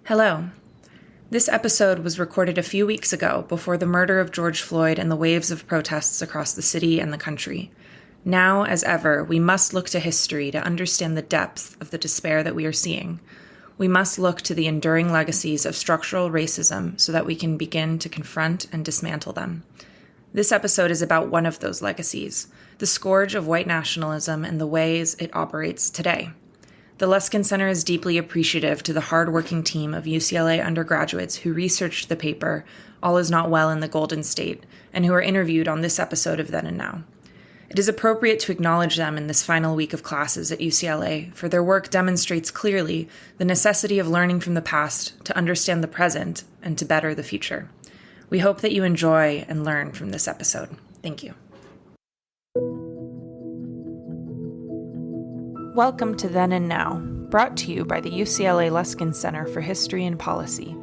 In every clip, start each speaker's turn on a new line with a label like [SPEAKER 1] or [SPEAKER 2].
[SPEAKER 1] Hello. This episode was recorded a few weeks ago before the murder of George Floyd and the waves of protests across the city and the country. Now, as ever, we must look to history to understand the depth of the despair that we are seeing. We must look to the enduring legacies of structural racism so that we can begin to confront and dismantle them. This episode is about one of those legacies, the scourge of white nationalism and the ways it operates today. The Luskin Center is deeply appreciative to the hardworking team of UCLA undergraduates who researched the paper, All Is Not Well in the Golden State, and who are interviewed on this episode of Then and Now. It is appropriate to acknowledge them in this final week of classes at UCLA, for their work demonstrates clearly the necessity of learning from the past to understand the present and to better the future. We hope that you enjoy and learn from this episode. Thank you. Welcome to Then and Now, brought to you by the UCLA Luskin Center for History and Policy.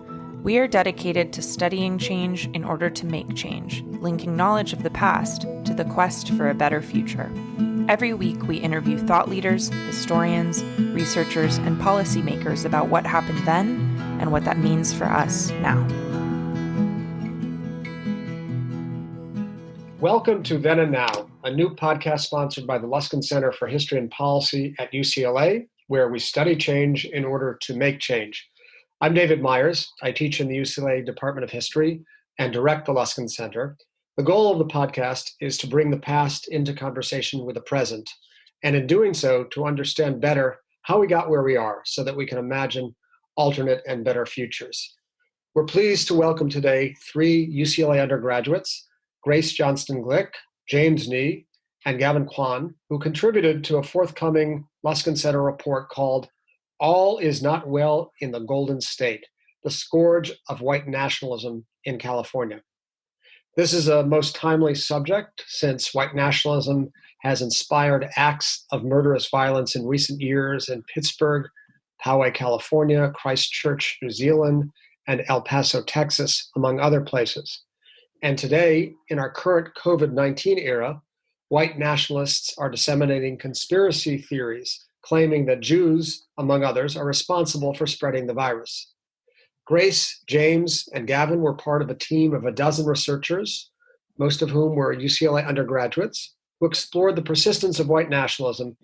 [SPEAKER 1] We are dedicated to studying change in order to make change, linking knowledge of the past to the quest for a better future. Every week, we interview thought leaders, historians, researchers, and policymakers about what happened then and what that means for us now.
[SPEAKER 2] Welcome to Then and Now, a new podcast sponsored by the Luskin Center for History and Policy at UCLA, where we study change in order to make change. I'm David Myers. I teach in the UCLA Department of History and direct the Luskin Center. The goal of the podcast is to bring the past into conversation with the present, and in doing so, to understand better how we got where we are so that we can imagine alternate and better futures. We're pleased to welcome today three UCLA undergraduates, Grace Johnston-Glick, James Nee, and Gavin Quan, who contributed to a forthcoming Luskin Center report called All Is Not Well in the Golden State, the Scourge of White Nationalism in California. This is a most timely subject since white nationalism has inspired acts of murderous violence in recent years in Pittsburgh, Poway, California, Christchurch, New Zealand, and El Paso, Texas, among other places. And today, in our current COVID-19 era, white nationalists are disseminating conspiracy theories, claiming that Jews, among others, are responsible for spreading the virus. Grace, James, and Gavin were part of a team of a dozen researchers, most of whom were UCLA undergraduates, who explored the persistence of white nationalism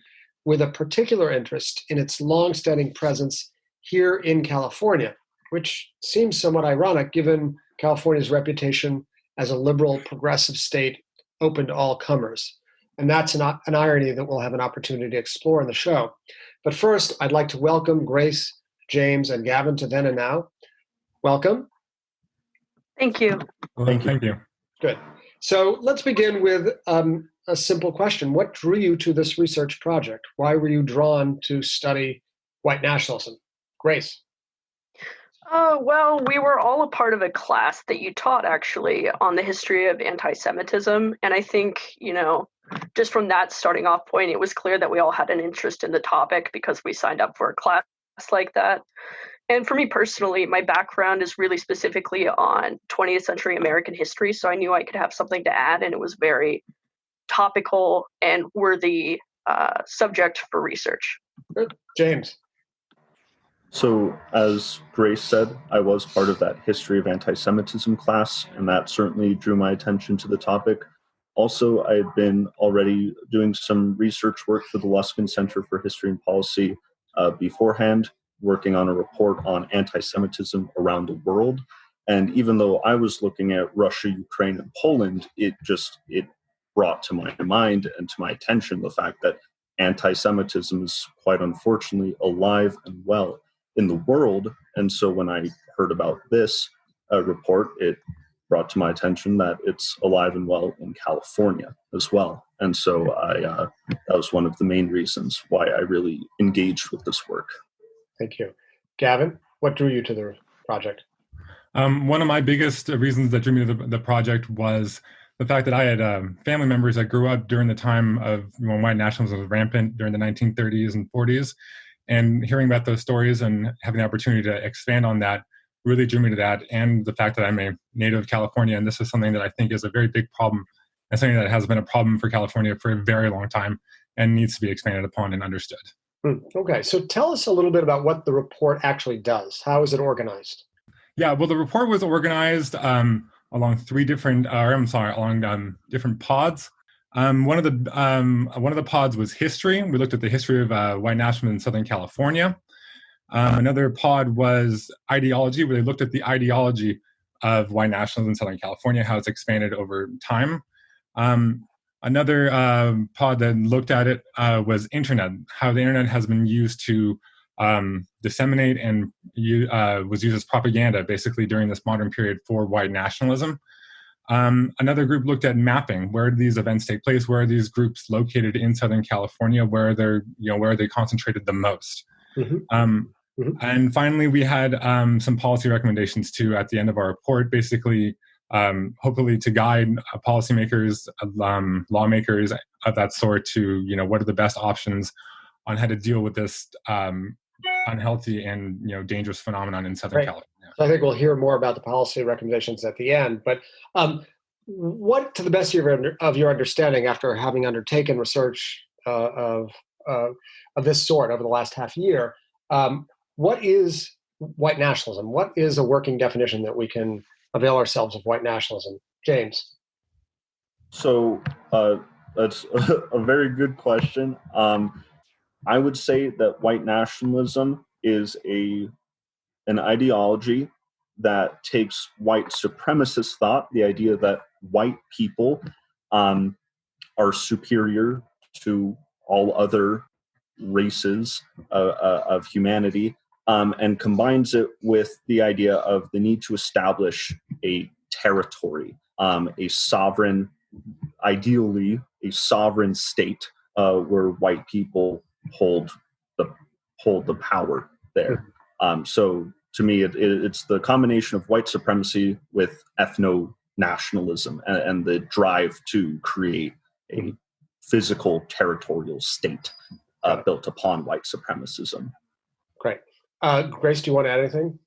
[SPEAKER 2] with a particular interest in its long-standing presence here in California, which seems somewhat ironic given California's reputation as a liberal, progressive state open to all comers. And that's an irony that we'll have an opportunity to explore in the show. But first, I'd like to welcome Grace, James, and Gavin to Then and Now. Welcome.
[SPEAKER 3] Thank you.
[SPEAKER 4] Thank you.
[SPEAKER 2] Good. So let's begin with a simple question. What drew you to this research project? Why were you drawn to study white nationalism? Grace.
[SPEAKER 3] Well, we were all a part of a class that you taught actually on the history of anti-Semitism. And I think, just from that starting off point, it was clear that we all had an interest in the topic because we signed up for a class like that. And for me personally, my background is really specifically on 20th century American history. So I knew I could have something to add, and it was very topical and worthy subject for research.
[SPEAKER 2] Good. James.
[SPEAKER 4] So, as Grace said, I was part of that history of anti-Semitism class, and that certainly drew my attention to the topic. Also, I had been already doing some research work for the Luskin Center for History and Policy beforehand, working on a report on anti-Semitism around the world. And even though I was looking at Russia, Ukraine, and Poland, it brought to my mind and to my attention the fact that anti-Semitism is quite unfortunately alive and well in the world. And so when I heard about this report, it brought to my attention that it's alive and well in California as well. And so that was one of the main reasons why I really engaged with this work.
[SPEAKER 2] Thank you. Gavin, what drew you to the project?
[SPEAKER 5] One of my biggest reasons that drew me to the project was the fact that I had family members that grew up during the time of when white nationalism was rampant during the 1930s and 40s. And hearing about those stories and having the opportunity to expand on that really drew me to that, and the fact that I'm a native of California, and this is something that I think is a very big problem, and something that has been a problem for California for a very long time and needs to be expanded upon and understood.
[SPEAKER 2] Okay, so tell us a little bit about what the report actually does. How is it organized?
[SPEAKER 5] Yeah, well, the report was organized along different pods. One of the pods was history. We looked at the history of white nationalism in Southern California. Another pod was ideology, where they looked at the ideology of white nationalism in Southern California, how it's expanded over time. Another pod that looked at it was internet, how the internet has been used to disseminate and was used as propaganda, basically during this modern period for white nationalism. Another group looked at mapping. Where do these events take place? Where are these groups located in Southern California? Where are they concentrated the most? Mm-hmm. And finally, we had some policy recommendations too at the end of our report, basically, hopefully to guide policymakers, lawmakers of that sort to, what are the best options on how to deal with this unhealthy and dangerous phenomenon in Southern California.
[SPEAKER 2] So I think we'll hear more about the policy recommendations at the end. But what, to the best of your understanding, after having undertaken research of this sort over the last half year, what is white nationalism? What is a working definition that we can avail ourselves of white nationalism? James.
[SPEAKER 4] So that's a very good question. I would say that white nationalism is an ideology that takes white supremacist thought, the idea that white people are superior to all other races of humanity, and combines it with the idea of the need to establish a territory, ideally a sovereign state where white people hold the power there. So to me, it's the combination of white supremacy with ethno-nationalism and the drive to create a physical territorial state built upon white supremacism.
[SPEAKER 2] Great. Grace, do you want to add anything?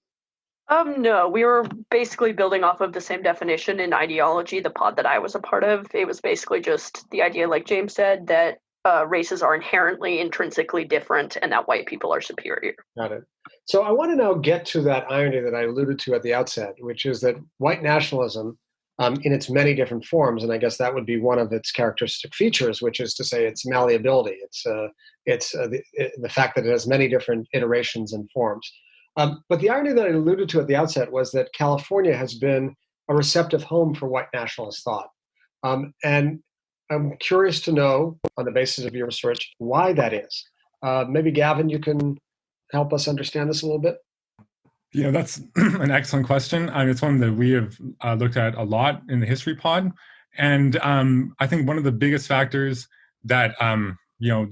[SPEAKER 3] No, we were basically building off of the same definition in ideology, the pod that I was a part of. It was basically just the idea, like James said, that races are inherently, intrinsically different and that white people are superior.
[SPEAKER 2] Got it. So I want to now get to that irony that I alluded to at the outset, which is that white nationalism, in its many different forms, and I guess that would be one of its characteristic features, which is to say its malleability. It's the fact that it has many different iterations and forms. But the irony that I alluded to at the outset was that California has been a receptive home for white nationalist thought. And I'm curious to know, on the basis of your research, why that is. Maybe, Gavin, you can help us understand this a little bit?
[SPEAKER 5] Yeah, that's an excellent question. It's one that we have looked at a lot in the history pod. And I think one of the biggest factors that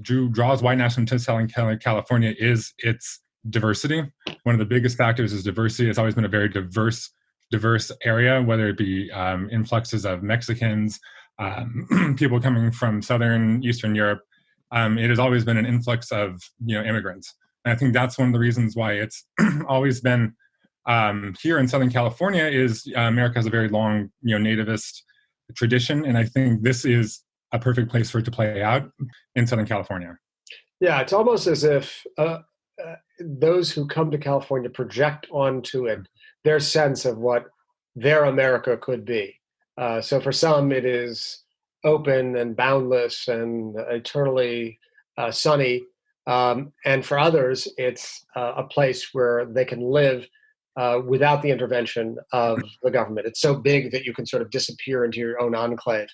[SPEAKER 5] draws white nationalism to Southern California is its diversity. One of the biggest factors is diversity. It's always been a very diverse area, whether it be influxes of Mexicans, people coming from Southern, Eastern Europe. It has always been an influx of immigrants. And I think that's one of the reasons why it's always been here in Southern California is America has a very long nativist tradition. And I think this is a perfect place for it to play out in Southern California.
[SPEAKER 2] Yeah, it's almost as if those who come to California project onto it their sense of what their America could be. So for some, it is open and boundless and eternally sunny. And for others, it's a place where they can live without the intervention of the government. It's so big that you can sort of disappear into your own enclave.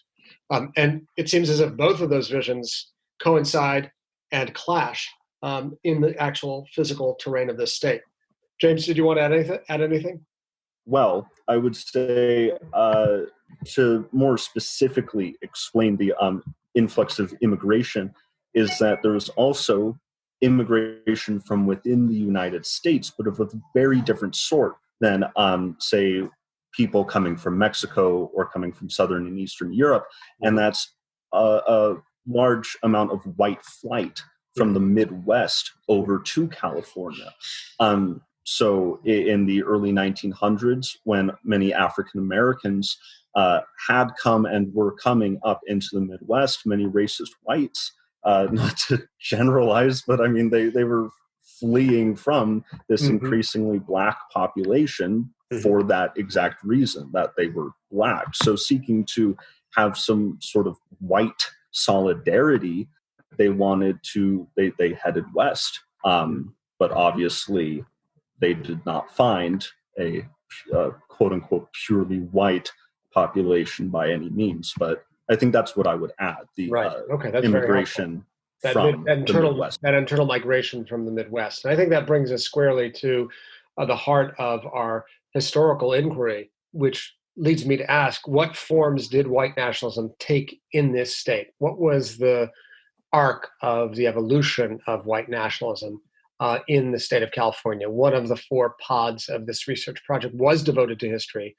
[SPEAKER 2] And it seems as if both of those visions coincide and clash in the actual physical terrain of this state. James, did you want to add anything?
[SPEAKER 4] Well, I would say to more specifically explain the influx of immigration is that there's also immigration from within the United States, but of a very different sort than, say, people coming from Mexico or coming from Southern and Eastern Europe. And that's a large amount of white flight from the Midwest over to California. So in the early 1900s, when many African Americans had come and were coming up into the Midwest, many racist whites not to generalize, but I mean, they were fleeing from this increasingly Black population for that exact reason, that they were Black. So seeking to have some sort of white solidarity, they headed west. But obviously they did not find a quote unquote purely white population by any means. But I think that's what I would add. The
[SPEAKER 2] that's
[SPEAKER 4] immigration
[SPEAKER 2] from
[SPEAKER 4] the Midwest.
[SPEAKER 2] That internal migration from the Midwest. And I think that brings us squarely to the heart of our historical inquiry, which leads me to ask, what forms did white nationalism take in this state? What was the arc of the evolution of white nationalism in the state of California? One of the 4 pods of this research project was devoted to history.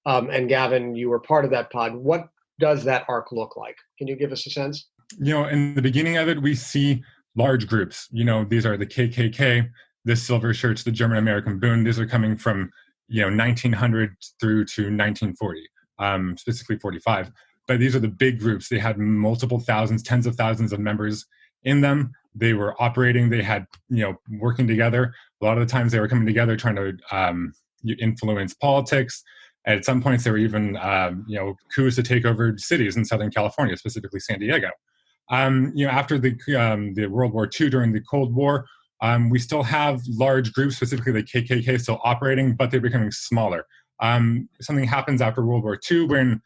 [SPEAKER 2] And Gavin, you were part of that pod. What does that arc look like? Can you give us a sense?
[SPEAKER 5] In the beginning of it, we see large groups. These are the KKK, the Silver Shirts, the German American Bund. These are coming from 1900 through to 1940, specifically 45. But these are the big groups. They had multiple thousands, tens of thousands of members in them. They were operating. They had, working together. A lot of the times they were coming together trying to influence politics. At some points, there were even, coups to take over cities in Southern California, specifically San Diego. After the World War II, during the Cold War, we still have large groups, specifically the KKK, still operating, but they're becoming smaller. Something happens after World War II when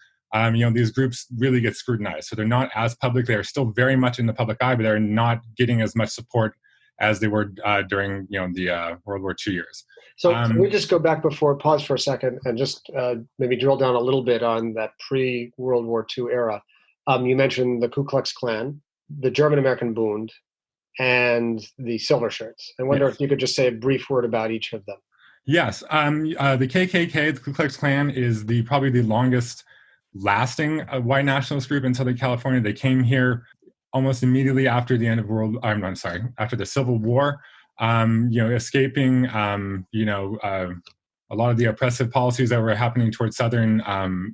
[SPEAKER 5] these groups really get scrutinized. So they're not as public. They're still very much in the public eye, but they're not getting as much support as they were during the World War II years.
[SPEAKER 2] So can we just go back pause for a second and just maybe drill down a little bit on that pre-World War II era. You mentioned the Ku Klux Klan, the German American Bund, and the Silver Shirts. I wonder if you could just say a brief word about each of them.
[SPEAKER 5] Yes. The KKK, the Ku Klux Klan, is probably the longest lasting white nationalist group in Southern California. They came here almost immediately after the end of after the Civil War, escaping, a lot of the oppressive policies that were happening towards Southern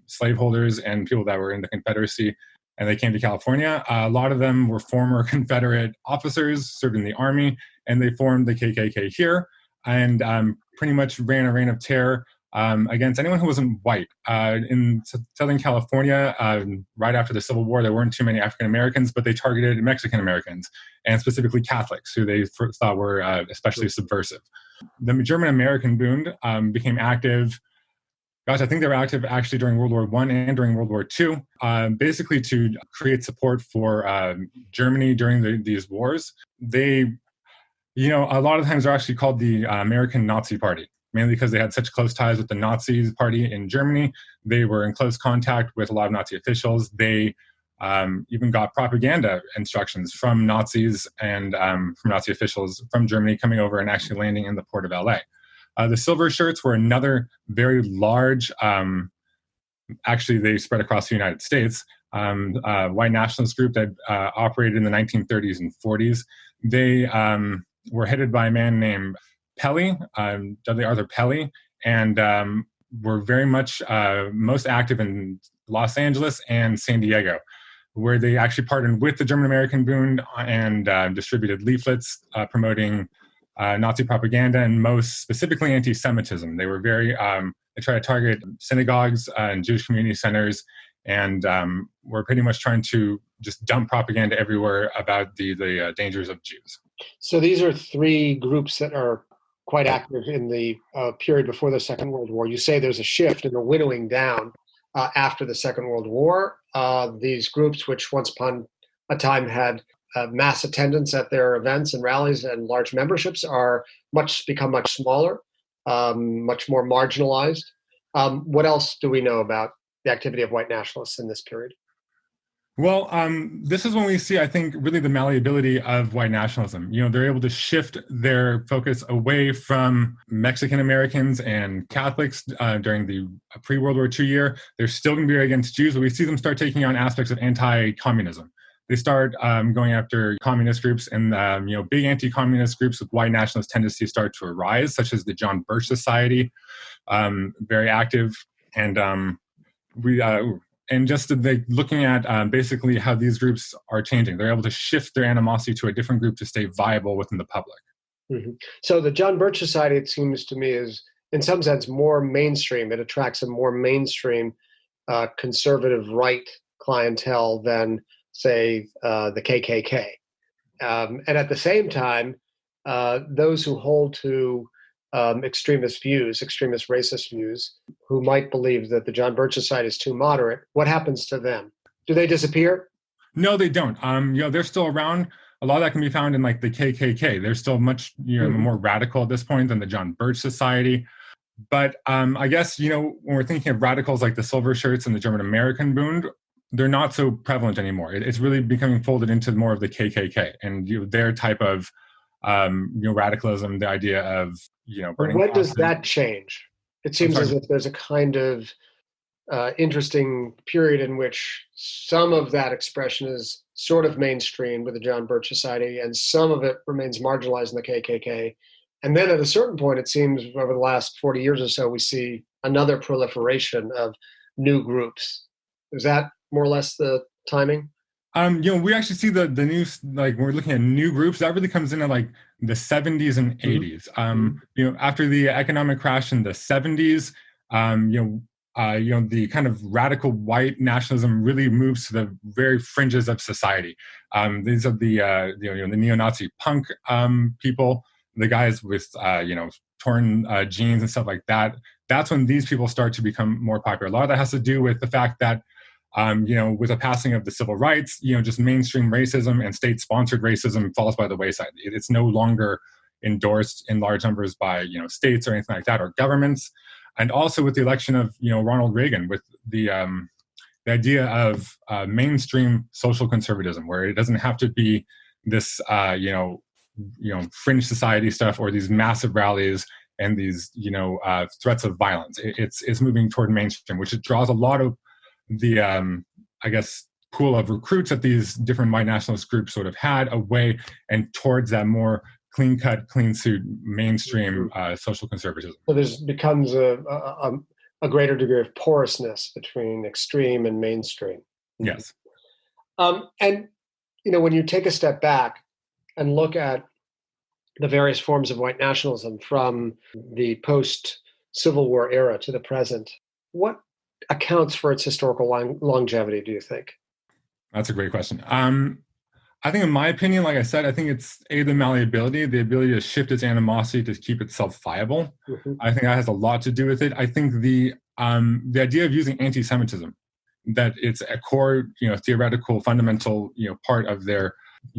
[SPEAKER 5] slaveholders and people that were in the Confederacy, and they came to California. A lot of them were former Confederate officers, served in the Army, and they formed the KKK here, and pretty much ran a reign of terror against anyone who wasn't white. In Southern California, right after the Civil War, there weren't too many African Americans, but they targeted Mexican Americans, and specifically Catholics, who they thought were especially subversive. The German American Bund became active. I think they were active actually during World War I and during World War II, basically to create support for Germany during these wars. They, a lot of times are actually called the American Nazi Party, mainly because they had such close ties with the Nazi Party in Germany. They were in close contact with a lot of Nazi officials. They even got propaganda instructions from Nazis and from Nazi officials from Germany coming over and actually landing in the port of LA. The Silver Shirts were another very large, actually they spread across the United States, white nationalist group that operated in the 1930s and 40s. They were headed by a man named Pelly, Dudley Arthur Pelly, and were very much most active in Los Angeles and San Diego, where they actually partnered with the German American Bund and distributed leaflets promoting Nazi propaganda and most specifically anti-Semitism. They were they tried to target synagogues and Jewish community centers, and were pretty much trying to just dump propaganda everywhere about the dangers of Jews.
[SPEAKER 2] So these are 3 groups that are quite active in the period before the Second World War. You say there's a shift in the winnowing down after the Second World War. These groups, which once upon a time had mass attendance at their events and rallies and large memberships, are become much smaller, much more marginalized. What else do we know about the activity of white nationalists in this period?
[SPEAKER 5] Well, this is when we see, I think, really the malleability of white nationalism. They're able to shift their focus away from Mexican Americans and Catholics during the pre-World War II year. They're still going to be against Jews, but we see them start taking on aspects of anti-communism. They start going after communist groups, and big anti-communist groups with white nationalist tendencies start to arise, such as the John Birch Society, very active, and just looking at basically how these groups are changing. They're able to shift their animosity to a different group to stay viable within the public.
[SPEAKER 2] Mm-hmm. So the John Birch Society, it seems to me, is in some sense more mainstream. It attracts a more mainstream conservative right clientele than, say, the KKK. And at the same time, those who hold to extremist views, extremist racist views, who might believe that the John Birch Society is too moderate, what happens to them? Do they disappear?
[SPEAKER 5] No, they don't. They're still around. A lot of that can be found in like the KKK. They're still much more radical at this point than the John Birch Society. But I guess, when we're thinking of radicals like the Silver Shirts and the German American Bund, they're not so prevalent anymore. It's really becoming folded into more of the KKK and their type of radicalism, the idea of burning.
[SPEAKER 2] When does that change? It seems as if there's a kind of interesting period in which some of that expression is sort of mainstream with the John Birch Society, and some of it remains marginalized in the KKK. And then at a certain point, it seems over the last 40 years or so, we see another proliferation of new groups. Is that more or less the timing?
[SPEAKER 5] We actually see the new, like when we're looking at new groups, that really comes into like the 70s and 80s. After the economic crash in the 70s, the kind of radical white nationalism really moves to the very fringes of society. These are the neo-Nazi punk people, the guys with torn jeans and stuff like that. That's when these people start to become more popular. A lot of that has to do with the fact that with the passing of the civil rights, just mainstream racism and state-sponsored racism falls by the wayside. It's no longer endorsed in large numbers by states or anything like that, or governments. And also with the election of Ronald Reagan, with the idea of mainstream social conservatism, where it doesn't have to be this fringe society stuff or these massive rallies and these threats of violence. It's moving toward mainstream, which it draws a lot of the pool of recruits that these different white nationalist groups sort of had away and towards that more clean-cut, clean-suit, mainstream social conservatism.
[SPEAKER 2] So there becomes a greater degree of porousness between extreme and mainstream.
[SPEAKER 5] Yes.
[SPEAKER 2] And when you take a step back and look at the various forms of white nationalism from the post-Civil War era to the present, what accounts for its historical longevity, do you think?
[SPEAKER 5] That's a great question. I think in my opinion, like I said, I think it's the malleability, the ability to shift its animosity to keep itself viable. Mm-hmm. I think that has a lot to do with it. I think the idea of using anti-Semitism, that it's a core, theoretical, fundamental, part of their,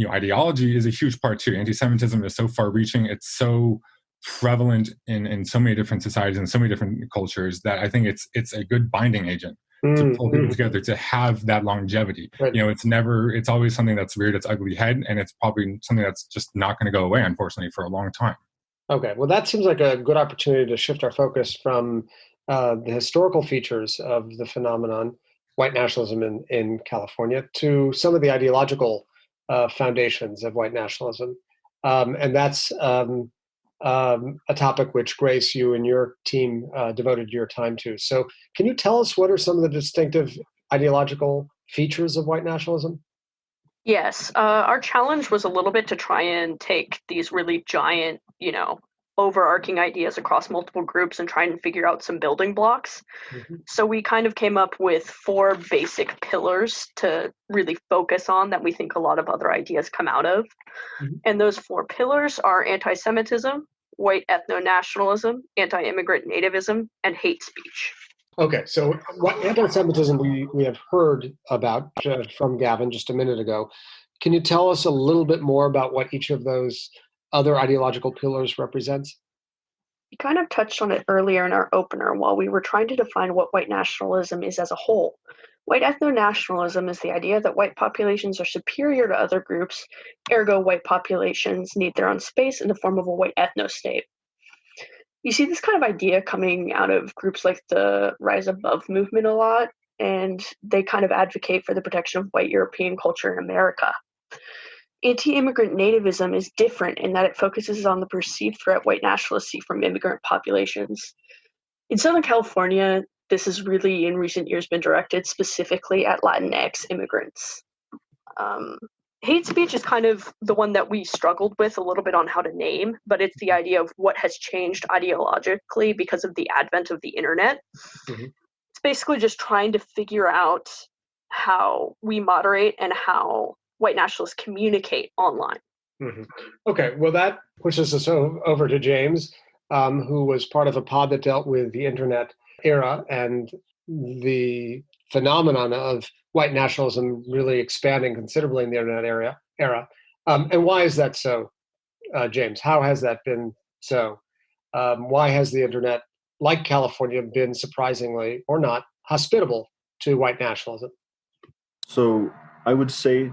[SPEAKER 5] ideology is a huge part too. Anti-Semitism is so far-reaching. It's so prevalent in so many different societies and so many different cultures that I think it's a good binding agent to pull people together, to have that longevity. Right. It's always something that's reared its ugly head, and it's probably something that's just not going to go away, unfortunately, for a long time.
[SPEAKER 2] Okay, well, that seems like a good opportunity to shift our focus from the historical features of the phenomenon, white nationalism in California, to some of the ideological foundations of white nationalism. And that's a topic which, Grace, you and your team devoted your time to. So can you tell us what are some of the distinctive ideological features of white nationalism?
[SPEAKER 3] Yes. Our challenge was a little bit to try and take these really giant, overarching ideas across multiple groups and try and figure out some building blocks. Mm-hmm. So we kind of came up with 4 basic pillars to really focus on that we think a lot of other ideas come out of. Mm-hmm. And those 4 pillars are anti-Semitism, white ethno-nationalism, anti-immigrant nativism, and hate speech.
[SPEAKER 2] Okay, so what anti-Semitism we have heard about from Gavin just a minute ago. Can you tell us a little bit more about what each of those other ideological pillars represents?
[SPEAKER 3] We kind of touched on it earlier in our opener while we were trying to define what white nationalism is as a whole. White ethno-nationalism is the idea that white populations are superior to other groups, ergo white populations need their own space in the form of a white ethno-state. You see this kind of idea coming out of groups like the Rise Above movement a lot, and they kind of advocate for the protection of white European culture in America. Anti-immigrant nativism is different in that it focuses on the perceived threat white nationalists see from immigrant populations. In Southern California, this has really in recent years been directed specifically at Latinx immigrants. Hate speech is kind of the one that we struggled with a little bit on how to name, but it's the idea of what has changed ideologically because of the advent of the internet. Mm-hmm. It's basically just trying to figure out how we moderate and how white nationalists communicate online.
[SPEAKER 2] Mm-hmm. Okay, well, that pushes us over to James, who was part of a pod that dealt with the internet era and the phenomenon of white nationalism really expanding considerably in the internet era. And why is that so, James? How has that been so? Why has the internet, like California, been surprisingly or not hospitable to white nationalism?
[SPEAKER 4] So I would say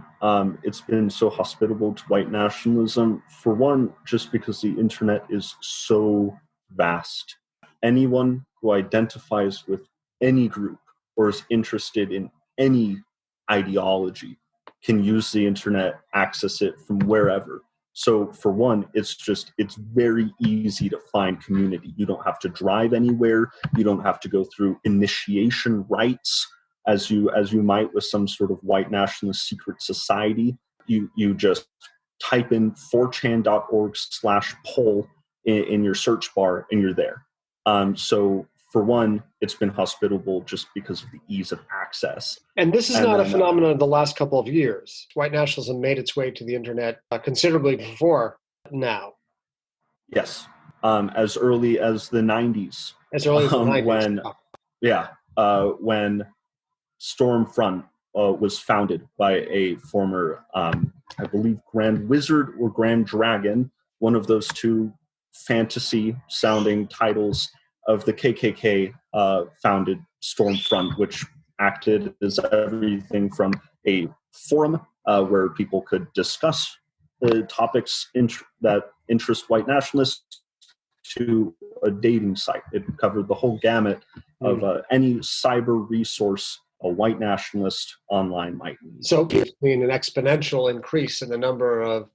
[SPEAKER 4] it's been so hospitable to white nationalism, for one, just because the internet is so vast. Anyone who identifies with any group or is interested in any ideology can use the internet, access it from wherever. So for one, it's very easy to find community. You don't have to drive anywhere. You don't have to go through initiation rites as you might with some sort of white nationalist secret society. You just type in 4chan.org/poll in your search bar and you're there. So for one, it's been hospitable just because of the ease of access.
[SPEAKER 2] And this is not a phenomenon of the last couple of years. White nationalism made its way to the internet considerably before now.
[SPEAKER 4] Yes, as early as the 90s.
[SPEAKER 2] As early as the 90s.
[SPEAKER 4] When Stormfront was founded by a former, I believe, Grand Wizard or Grand Dragon, one of those two fantasy-sounding titles of the KKK founded Stormfront, which acted as everything from a forum where people could discuss the topics that interest white nationalists to a dating site. It covered the whole gamut of any cyber resource a white nationalist online might need.
[SPEAKER 2] So we've seen an exponential increase in the number of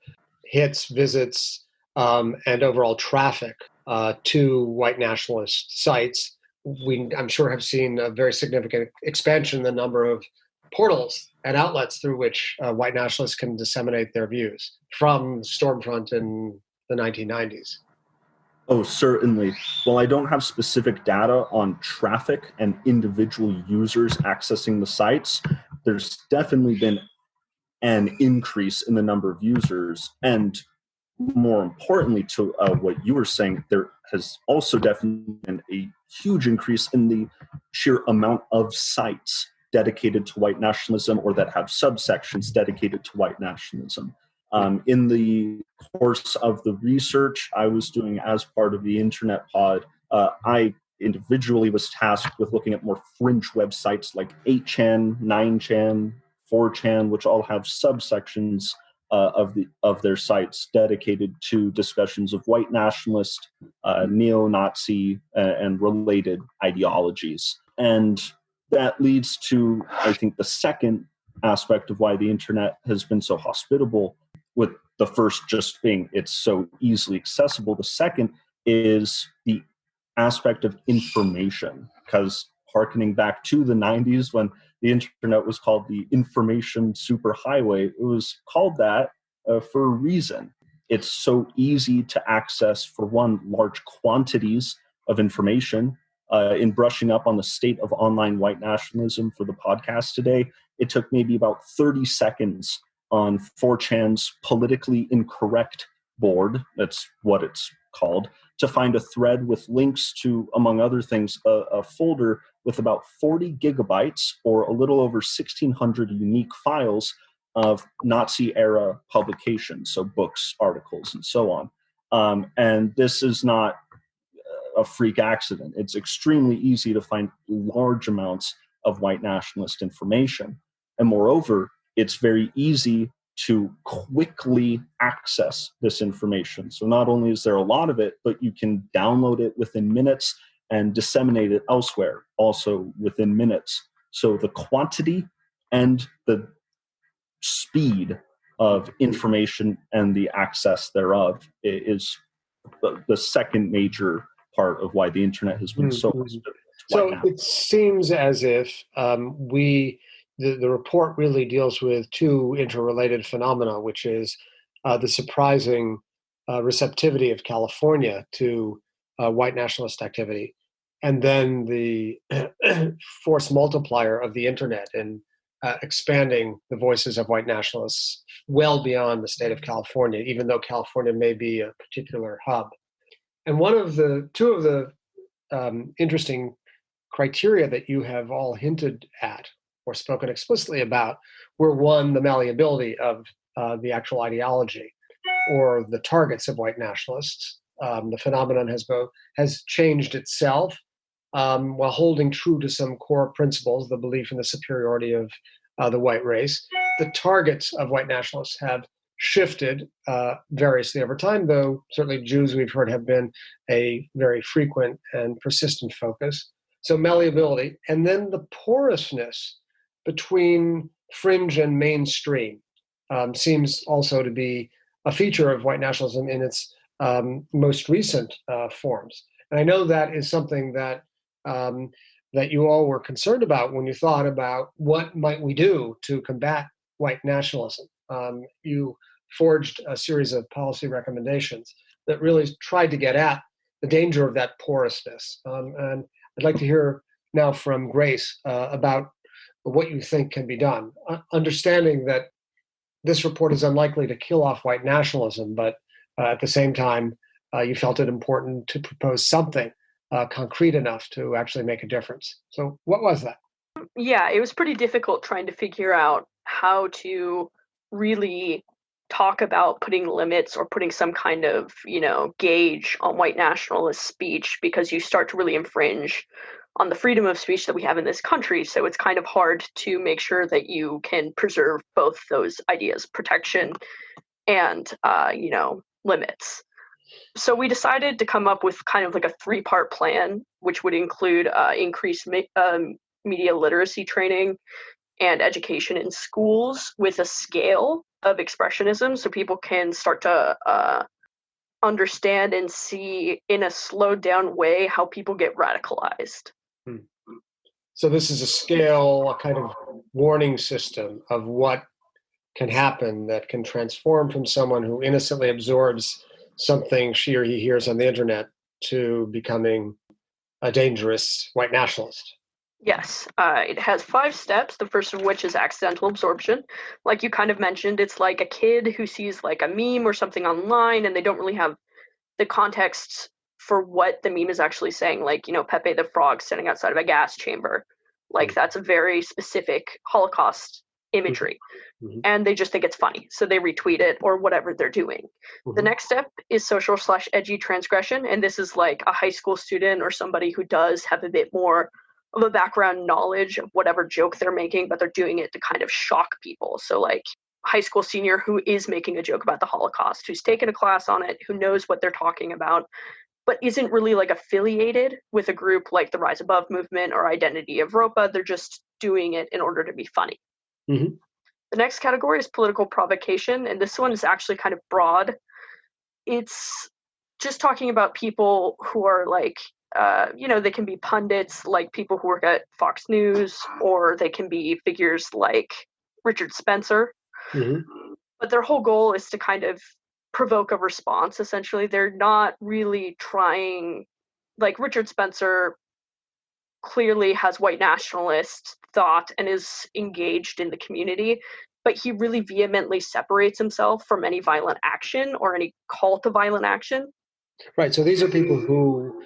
[SPEAKER 2] hits, visits, and overall traffic to white nationalist sites. We, I'm sure, have seen a very significant expansion in the number of portals and outlets through which white nationalists can disseminate their views from Stormfront in the 1990s.
[SPEAKER 4] Oh, certainly. While I don't have specific data on traffic and individual users accessing the sites, there's definitely been an increase in the number of users. And more importantly to what you were saying, there has also definitely been a huge increase in the sheer amount of sites dedicated to white nationalism or that have subsections dedicated to white nationalism. In the course of the research I was doing as part of the internet pod, I individually was tasked with looking at more fringe websites like 8chan, 9chan, 4chan, which all have subsections of their sites dedicated to discussions of white nationalist, neo-Nazi, and related ideologies. And that leads to, I think, the second aspect of why the internet has been so hospitable, with the first just being it's so easily accessible. The second is the aspect of information, because harkening back to the 90s when the internet was called the information superhighway, it was called that for a reason. It's so easy to access, for one, large quantities of information. In brushing up on the state of online white nationalism for the podcast today, it took maybe about 30 seconds on 4chan's politically incorrect board, that's what it's called, to find a thread with links to, among other things, a folder with about 40 gigabytes or a little over 1,600 unique files of Nazi-era publications, so books, articles, and so on. And this is not a freak accident. It's extremely easy to find large amounts of white nationalist information. And moreover, it's very easy to quickly access this information. So not only is there a lot of it, but you can download it within minutes and disseminate it elsewhere, also within minutes. So the quantity and the speed of information and the access thereof is the second major part of why the internet has been so hospitable
[SPEAKER 2] So it seems as if the report really deals with two interrelated phenomena, which is the surprising receptivity of California to white nationalist activity, and then the force multiplier of the internet and expanding the voices of white nationalists well beyond the state of California, even though California may be a particular hub. And two of the interesting criteria that you have all hinted at or spoken explicitly about were, one, the malleability of the actual ideology or the targets of white nationalists. The phenomenon has changed itself while holding true to some core principles, the belief in the superiority of the white race. The targets of white nationalists have shifted variously over time, though certainly Jews, we've heard, have been a very frequent and persistent focus. So malleability, and then the porousness between fringe and mainstream seems also to be a feature of white nationalism in its most recent forms. And I know that is something that that you all were concerned about when you thought about what might we do to combat white nationalism. You forged a series of policy recommendations that really tried to get at the danger of that porousness. And I'd like to hear now from Grace about what you think can be done, understanding that this report is unlikely to kill off white nationalism, but at the same time, you felt it important to propose something concrete enough to actually make a difference. So what was that?
[SPEAKER 3] Yeah, it was pretty difficult trying to figure out how to really talk about putting limits or putting some kind of, gauge on white nationalist speech, because you start to really infringe on the freedom of speech that we have in this country. So it's kind of hard to make sure that you can preserve both those ideas, protection and, limits. So we decided to come up with kind of like a 3-part plan, which would include increased media literacy training and education in schools with a scale of expressionism, so people can start to understand and see in a slowed down way how people get radicalized.
[SPEAKER 2] So this is a scale, a kind of warning system of what can happen that can transform from someone who innocently absorbs something she or he hears on the internet to becoming a dangerous white nationalist.
[SPEAKER 3] Yes, it has 5 steps, the first of which is accidental absorption. Like you kind of mentioned, it's like a kid who sees like a meme or something online and they don't really have the context for what the meme is actually saying. Like, Pepe the Frog standing outside of a gas chamber. Like that's a very specific Holocaust imagery. Mm-hmm. And they just think it's funny. So they retweet it or whatever they're doing. Mm-hmm. The next step is social/edgy transgression. And this is like a high school student or somebody who does have a bit more of a background knowledge of whatever joke they're making, but they're doing it to kind of shock people. So like high school senior who is making a joke about the Holocaust, who's taken a class on it, who knows what they're talking about, but isn't really like affiliated with a group like the Rise Above movement or Identity of Europa. They're just doing it in order to be funny. Mm-hmm. The next category is political provocation, and this one is actually kind of broad. It's just talking about people who are like, they can be pundits, like people who work at Fox News, or they can be figures like Richard Spencer. Mm-hmm. But their whole goal is to kind of provoke a response, essentially. They're not really trying, like Richard Spencer clearly has white nationalist thought and is engaged in the community, but he really vehemently separates himself from any violent action or any call to violent action.
[SPEAKER 2] Right, so these are people who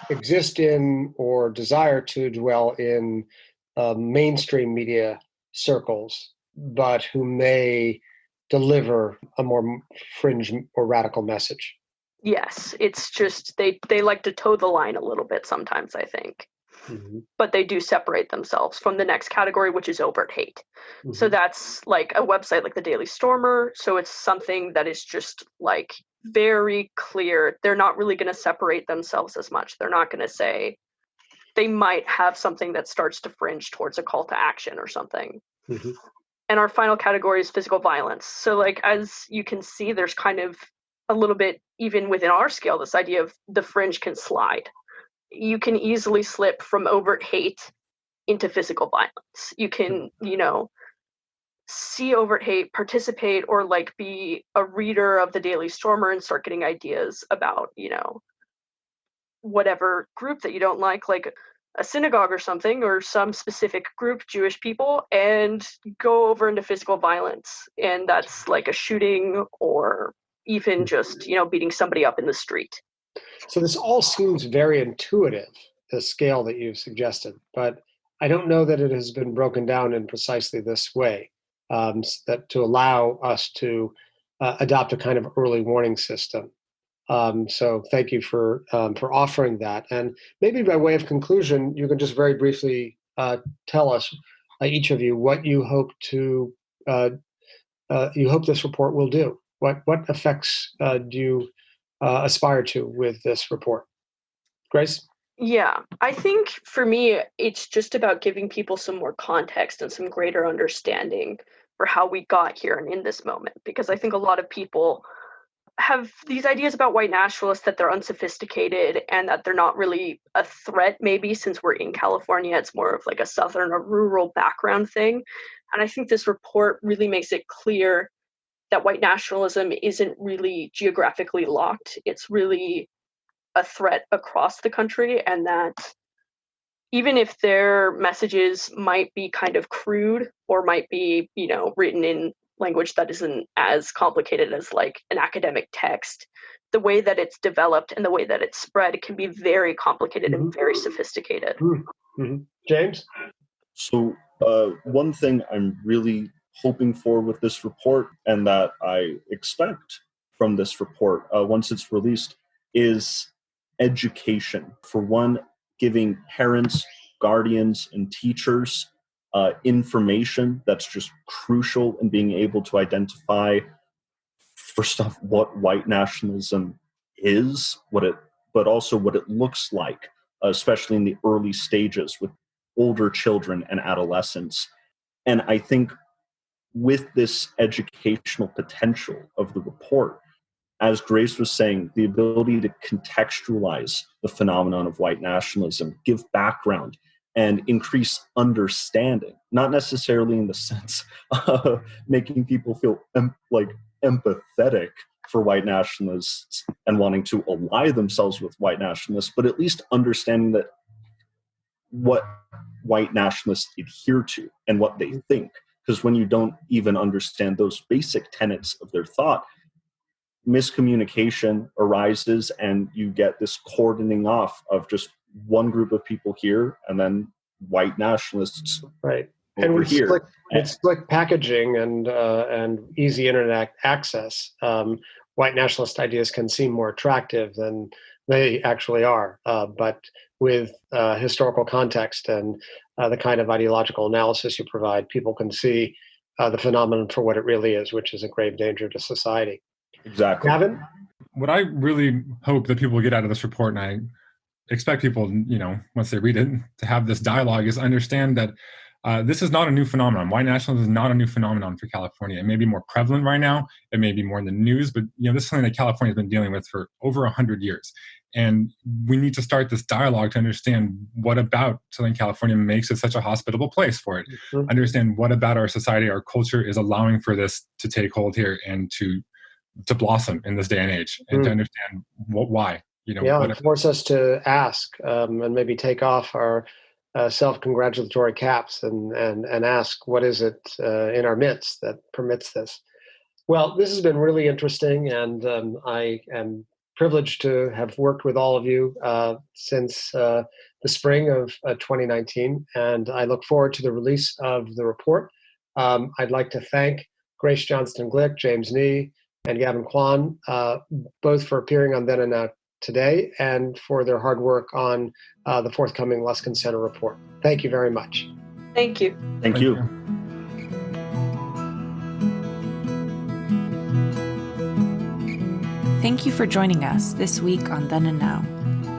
[SPEAKER 2] exist in or desire to dwell in mainstream media circles, but who may deliver a more fringe or radical message.
[SPEAKER 3] Yes, it's just they like to toe the line a little bit sometimes, I think. Mm-hmm. But they do separate themselves from the next category, which is overt hate. Mm-hmm. So that's like a website like the Daily Stormer. So it's something that is just like very clear. They're not really going to separate themselves as much. They're not going to say, they might have something that starts to fringe towards a call to action or something. Mm-hmm. And our final category is physical violence. So like, as you can see, there's kind of a little bit, even within our scale, this idea of the fringe can slide. you can easily slip from overt hate into physical violence. You can, see overt hate, participate, or like be a reader of the Daily Stormer and start getting ideas about, whatever group that you don't like a synagogue or something, or some specific group, Jewish people, and go over into physical violence. And that's like a shooting or even just, beating somebody up in the street.
[SPEAKER 2] So this all seems very intuitive, the scale that you've suggested, but I don't know that it has been broken down in precisely this way, that to allow us to adopt a kind of early warning system. So thank you for offering that. And maybe by way of conclusion, you can just very briefly tell us, each of you, what you hope this report will do. What effects do you aspire to with this report? Grace?
[SPEAKER 3] Yeah, I think for me, it's just about giving people some more context and some greater understanding for how we got here and in this moment. Because I think a lot of people have these ideas about white nationalists that they're unsophisticated and that they're not really a threat, maybe since we're in California, it's more of like a southern or rural background thing. And I think this report really makes it clear that white nationalism isn't really geographically locked. It's really a threat across the country, and that even if their messages might be kind of crude or might be, written in language that isn't as complicated as like an academic text, the way that it's developed and the way that it's spread can be very complicated and very sophisticated.
[SPEAKER 2] Mm-hmm. James?
[SPEAKER 4] So one thing I'm really hoping for with this report, and that I expect from this report once it's released, is education. For one, giving parents, guardians, and teachers information that's just crucial in being able to identify, first off, what white nationalism is, but also what it looks like, especially in the early stages with older children and adolescents. And I think with this educational potential of the report, as Grace was saying, the ability to contextualize the phenomenon of white nationalism, give background, and increase understanding, not necessarily in the sense of making people feel empathetic for white nationalists and wanting to ally themselves with white nationalists, but at least understanding that what white nationalists adhere to and what they think. Because when you don't even understand those basic tenets of their thought, miscommunication arises and you get this cordoning off of just one group of people here and then white nationalists
[SPEAKER 2] right
[SPEAKER 4] over
[SPEAKER 2] and
[SPEAKER 4] here.
[SPEAKER 2] With slick packaging and easy internet access, white nationalist ideas can seem more attractive than they actually are. But with historical context and the kind of ideological analysis you provide, people can see the phenomenon for what it really is, which is a grave danger to society.
[SPEAKER 4] Exactly.
[SPEAKER 2] Gavin?
[SPEAKER 5] What I really hope that people get out of this report, and I expect people, once they read it, to have this dialogue, is understand that this is not a new phenomenon. White nationalism is not a new phenomenon for California. It may be more prevalent right now. It may be more in the news, but this is something that California has been dealing with for over 100 years. And we need to start this dialogue to understand what about Southern California makes it such a hospitable place for it. Mm-hmm. Understand what about our society, our culture is allowing for this to take hold here and to blossom in this day and age, and to understand why.
[SPEAKER 2] Force us to ask and maybe take off our self-congratulatory caps and ask, what is it in our midst that permits this? Well, this has been really interesting, and I am privileged to have worked with all of you since the spring of 2019, and I look forward to the release of the report. I'd like to thank Grace Johnston-Glick, James Nee, and Gavin Quan, both for appearing on Then and Now today and for their hard work on the forthcoming Luskin Center report. Thank you very much.
[SPEAKER 3] Thank you.
[SPEAKER 4] Thank you.
[SPEAKER 1] Thank you for joining us this week on Then and Now.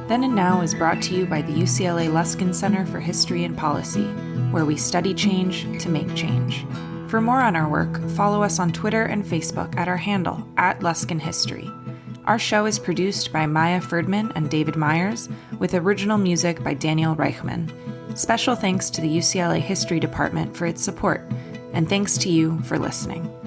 [SPEAKER 1] Then and Now is brought to you by the UCLA Luskin Center for History and Policy, where we study change to make change. For more on our work, follow us on Twitter and Facebook at our handle, @LuskinHistory. Our show is produced by Maya Ferdman and David Myers, with original music by Daniel Reichman. Special thanks to the UCLA History Department for its support, and thanks to you for listening.